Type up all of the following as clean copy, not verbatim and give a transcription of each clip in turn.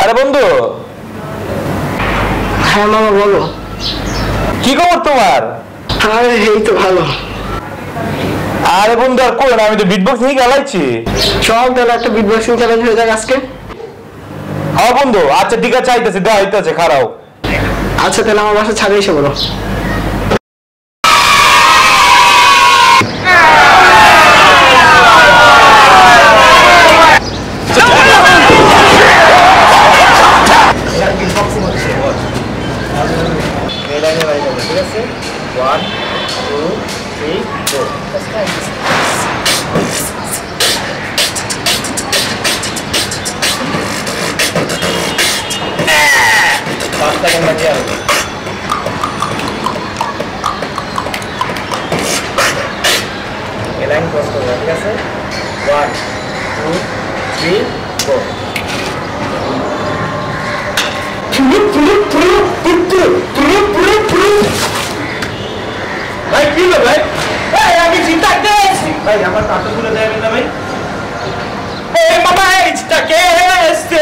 আরে বন্ধু। হ্যাঁ মামা বলো। কি খবর তোমার? আরে এই তো ভালো। আরে বন্ধু আর করো না, আমি তো বিটবক্স নিয়ে গেলাইছি। চল তাহলে একটা বিটবক্সিং চ্যালেঞ্জ হয়ে যাক আজকে। হ্যাঁ বন্ধু, আচ্ছা ঠিক আছে, আইতেছে দেওয়া হইতেছে, খারাও। আচ্ছা তাহলে আমার বাসা ছাদে এসে বলো। ঠিক আছে 1 2 3 4 5 সেকেন্ড বাকি আছে। এই লাইন ক্রস করবে, ঠিক আছে 1 2 3 4। ভাই কি হলো ভাই? এই আমি চিন্তা করতেছি ভাই, আমার কাছে তুলে দেবেন না ভাই? এই বাবা এই চিন্তা করতেছি।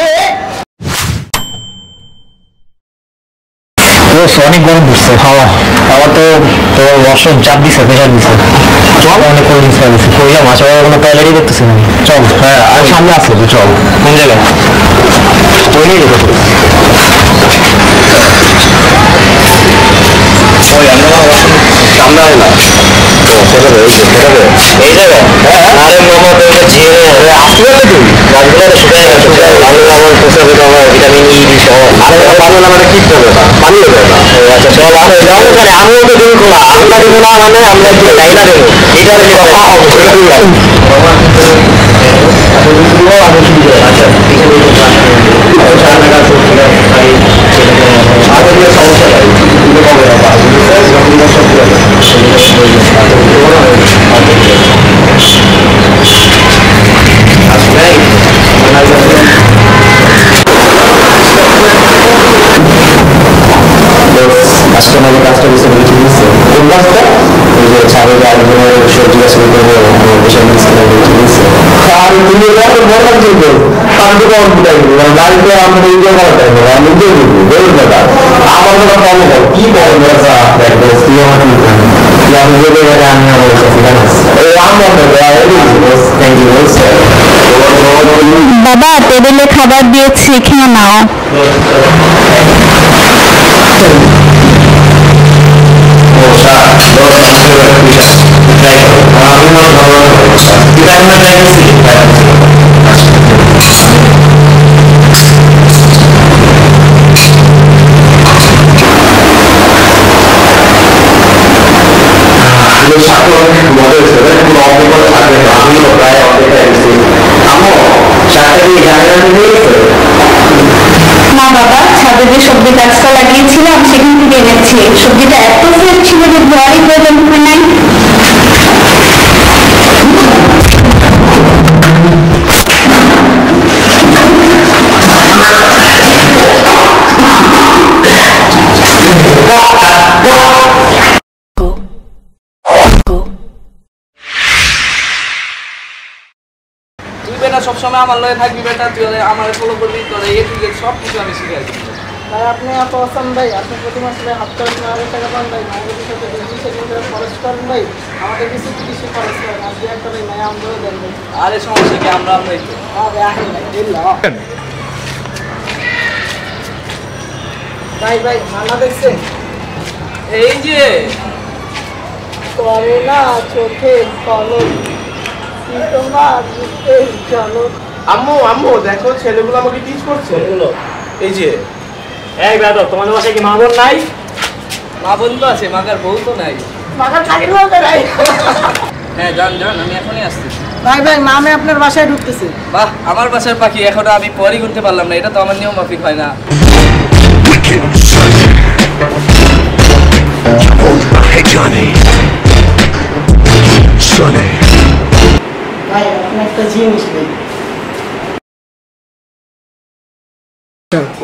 অনেক গরম পড়ছে। হাওয়া আমার তো ওয়াশরুম চাপ দিছে, প্রেশার দিছে। চল অনেক কোল্ড ড্রিঙ্কস খাইছি। কইয়া মাছ কোনো টয়লেটই দেখতেছি না। চল। হ্যাঁ আর সামনে আসছে তো, চল। কোন জায়গায়? ওইটাই যেতে ওই আমরা সামনে হয় না এই জায়গায়। আরে মামা তো এটা ঝিয়ে আসতে পারবে তুই গাছগুলো শুকায় গেছে, ভালো আমার পোষা দিতে হবে ভিটামিন ই ডি সহ। আরে পানি না মানে কি করবে না, পানি হবে না। আচ্ছা চল আমি যাবো ওখানে, আমিও তো দিন খোলা, আমরা দেবো না মানে আমরা একটু টাইনা দেবো, এটা হলে কথা হবে। আচ্ছা সমস্যা নাই, হবে না আজকে আমাদের কাজটা বুঝতে পেরেছি। কোন কাজটা? ওই যে ছাড়ে আরেকজনের সবজি গাছ করবো, বিশাল আর তুমি বললাম কিন্তু আমি তো বাড়িতে আমাদের ইন্ডিয়া করা টাইম আমি নিজেই দিব বলুন দাদা আমার কথা বলো কি বলেন দাদা তুই আমার কি আমি বলে গেলে আমি আমার থ্যাংক ইউ। বাবা টেবিলে খাবার দিয়েছি, খেয়ে নাও। না বাবা, ছাদে যে সবজি গাছটা লাগিয়েছিলাম সেখান থেকে এনেছি। সবজিটা এত ফ্রেশ ছিল যে ধোয়ারই প্রয়োজন হয় নাই। সবসময় আমার লয়ে থাকবি বেটা, তুই আমার ফলো করবি, তোর এ টু জেড সব কিছু আমি শিখাই দিই। ভাই আপনি এত অসাম ভাই, আপনি প্রতি মাসে 7,000 টাকা পান ভাই, আমাদের সাথে বেশি সেকেন্ডে খরচ করেন ভাই, আমাদের কিছু কিছু খরচ করেন আর দু একটা ভাই মায়া আমরাও দেন ভাই। আরে সমস্যা কি, আমরা আমরাই তো। ভাই আসেন ভাই দিল্লা ভাই ভাই মানা দেখছেন? এই যে করে না চোখের পলক তোমার বুকের ঝলক। আম্মু আম্মু দেখো ছেলেগুলো আমাকে টিচ করছে। এই যে এই বেদব তোমাদের বাসায় কি মা বোন নাই? মা বোন তো আছে, মাকার বউ তো নাই। মাথার থাকির বলতে নাই। হ্যাঁ যান যান, আমি এখনই আসতেছি। ভাই ভাই মামে আপনার বাসায় ঢুকতেছে। বাহ, আমার বাসার পাখি এখনো আমি পরই করতে পারলাম না, এটা তো আমার নিয়ম মাফিক হয় না। Hey Johnny. Sonny. ভাই আপনি একটা জিনিস নেই।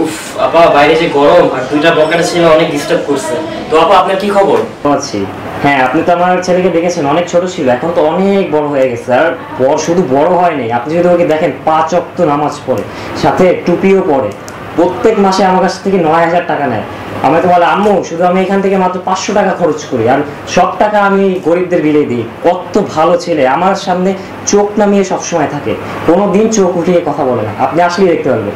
উফ আপা বাইরে যে গরম আর দুইটা বকেটা ছেলে অনেক ডিস্টার্ব করছে। তো আপা আপনার কি খবর? আছি। হ্যাঁ আপনি তো আমার ছেলেকে দেখেছেন, অনেক ছোট ছিল, এখন তো অনেক বড় হয়ে গেছে। আর শুধু বড় হয়নি, আপনি যদি ওকে দেখেন 5 ওয়াক্ত নামাজ পড়ে, সাথে টুপিও পরে। প্রত্যেক মাসে আমার কাছ থেকে 9,000 টাকা নেয়। আমি তো বলে আম্মু শুধু আমি এখান থেকে মাত্র 500 টাকা খরচ করি, আর সব টাকা আমি গরিবদের বিলে দিই। কত ভালো ছেলে, আমার সামনে চোখ নামিয়ে সবসময় থাকে, কোনোদিন চোখ উঠিয়ে কথা বলে না। আপনি আসলেই দেখতে পারবেন।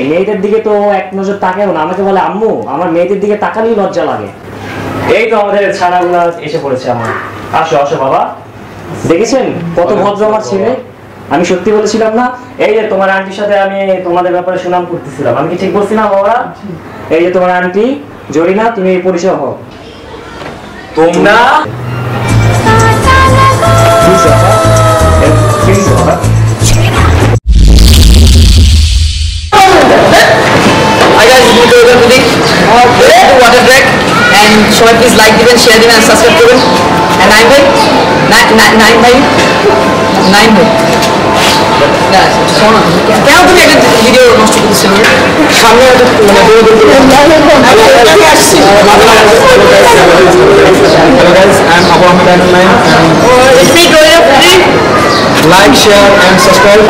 মেয়েদের দিকে তো এক নজর তাকায়ও না। আমাকে বলে আম্মু আমার মেয়েদের দিকে তাকালেই লজ্জা লাগে। এই তো আমাদের ছানাগুলা এসে পড়েছে। আমার আসো আসো বাবা, দেখেছেন কত ভদ্র আমার ছেলে। আমি সত্যি বলেছিলাম না? এই যে তোমার আন্টির সাথে আমি তোমাদের ব্যাপারে সুনাম করতেছিলাম, আমি কি ঠিক বলছি না বাবা? এই যে তোমার আন্টি জরিনা, তুমি পরিচয় হও। তোমরা water break and সবাই প্লিজ লাইক দিবেন, শেয়ার দিবেন, সাবস্ক্রাইব করবেন। and 9 ভাই 9 ভাই কেন তুমি একটা ভিডিও নষ্ট করতেছিল? সামনে like, share and subscribe.